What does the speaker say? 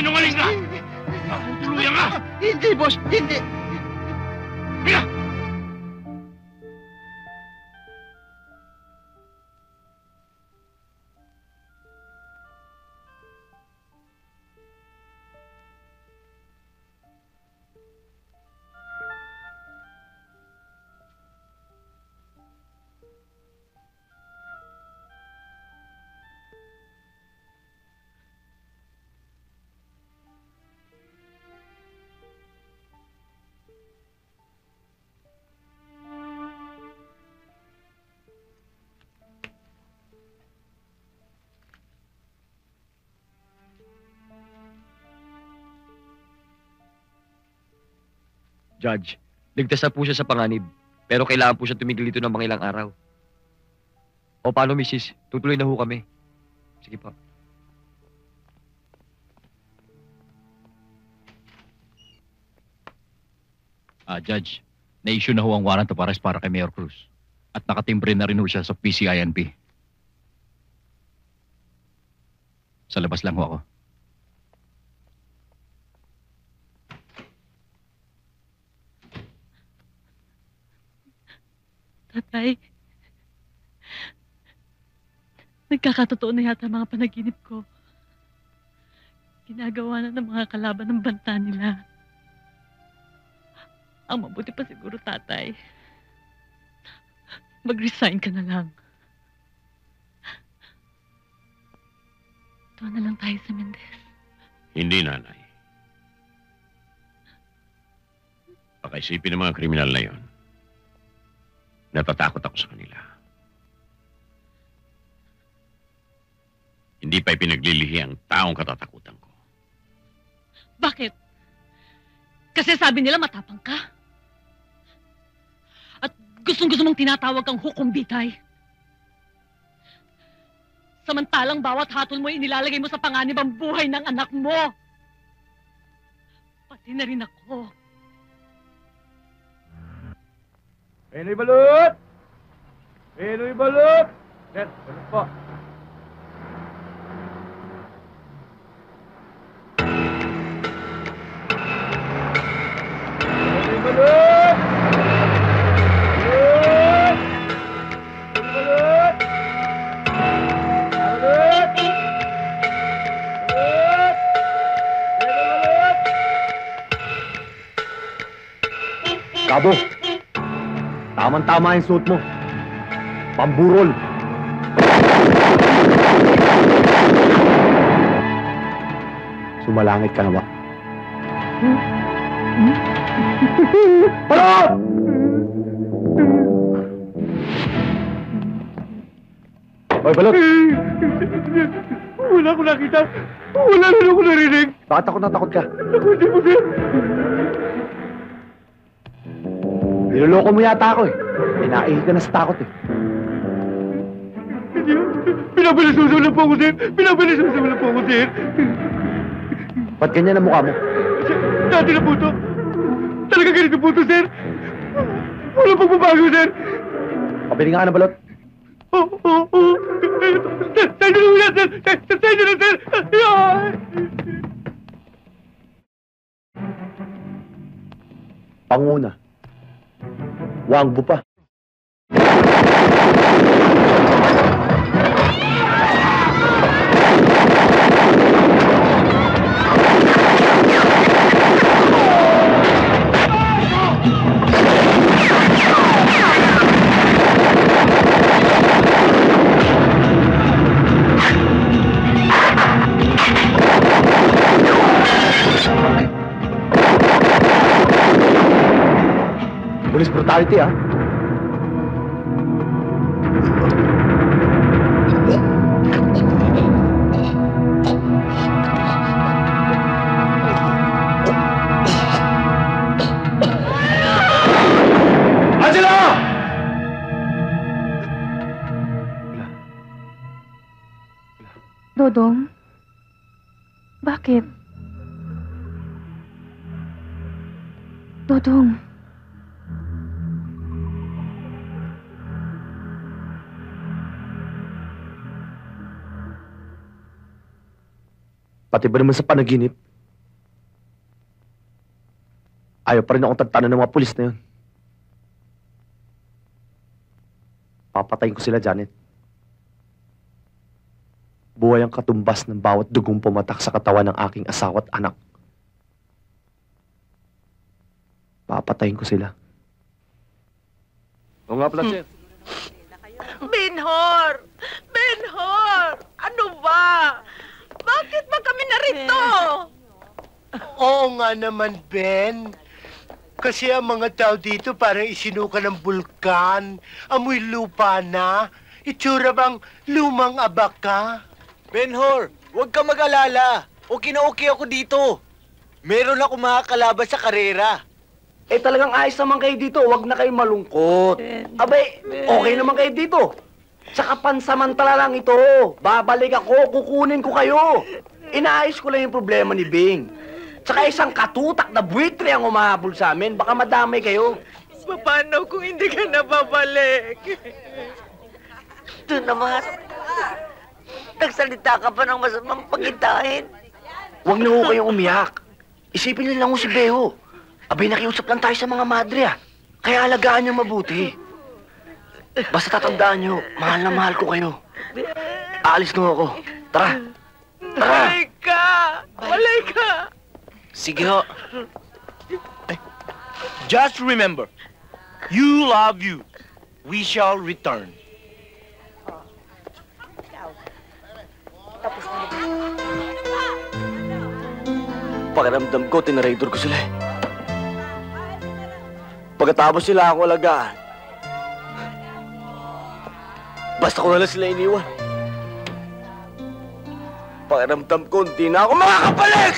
Sinungaling ka! Tuluyan ka! Hindi, boss! Hindi! Bila! Judge, ligtas na po siya sa panganib. Pero kailangan po siya tumigil dito ng mga ilang araw. O paano, Mrs.? Tutuloy na ho kami. Sige po. Judge, na-issue na ho ang warrant of arrest para kay Mayor Cruz. At nakatimbre na rin ho siya sa PCINP. Sa labas lang ho ako. Tatay, nagkakatotoo na yata mga panaginip ko. Ginagawa na ng mga kalaban ng banta nila. Ang mabuti pa siguro, tatay, mag-resign ka na lang. Doon na lang tayo sa Mendez. Hindi, nanay. Pakaisipin ng mga kriminal na yon. Natatakot ako sa kanila. Hindi pa ipinaglilihi ang taong katatakutan ko. Bakit? Kasi sabi nila matapang ka. At gustong-gusto mong tinatawag kang hukumbitay. Samantalang bawat hatol mo inilalagay mo sa panganib ang buhay ng anak mo. Pati na rin ako. Penoy balot! Penoy balot! Sir, balot po. Penoy balot! Balot! Balot! Balot! Balot! Penoy balot! Kabo! Tama-tama yung suot mo. Pamburol. Sumalangit ka na ba? Balot! Hoy, Balot! Wala ko nakita. Wala na ako narinig. Bakit takot na takot ka? Takot mo, sir. Niloloko mo yata ako eh. Pinaihi ka na sa takot eh. Hindi. Pinabilisuso lang po ako, sir. Pinabilisuso lang po ako, sir. Ba't ganyan ang mukha mo? Dati na po ito. Talaga ganito po ito, sir. Wala pang babago, sir. Pabili nga ka na, Balot. Oo. Tayo na muna, sir. Tayo na, sir. Panguna. Wangbo pa. Police brutality, ah. Angela! Dodong? Bakit? Dodong? Pati ba naman sa panaginip, Ayaw pa rin akong tagtanan ng mga pulis na yun. Papatayin ko sila, Janet. Buhay ang katumbas ng bawat dugong pumatak sa katawan ng aking asawa at anak. Papatayin ko sila. Oo nga pala, sir. Benhor! Benhor! Ano ba? Bakit ba kami narito? Oo nga naman, Ben. Kasi ang mga tao dito parang isinuka ng bulkan. Amoy lupa na. Itsura bang lumang abaka? Benhor, huwag ka mag-alala. Okay na okay ako dito. Meron ako mga kalaban sa karera. Eh talagang ayos naman kayo dito. Huwag na kayo malungkot. Abay, okay naman kayo dito. Tsaka pansamantala lang ito. Babalik ako, kukunin ko kayo. Inaayos ko lang yung problema ni Bing. Tsaka isang katutak na buwitre ang umahabol sa amin. Baka madamay kayo. Paano kung hindi ka na babalik? Ito naman. Nagsalita ka pa ng masamang pagintahin. Huwag na ho kayong umiyak. Isipin niyo lang ho si Beho. Abay, nakiusap lang tayo sa mga madre, ah. Kaya alagaan niyo mabuti. Basta tatandaan niyo, mahal na mahal ko kayo. Aalis na ako. Tara! Tara! Walay ka! Walay ka! Sige ho. Just remember, you love you. We shall return. Pakiramdam ko, tinaraydor ko sila eh. Pagkatapos sila ako alagaan, basta ko na lang sila iniwan. Pakiramdam ko, hindi na ako makakabalik!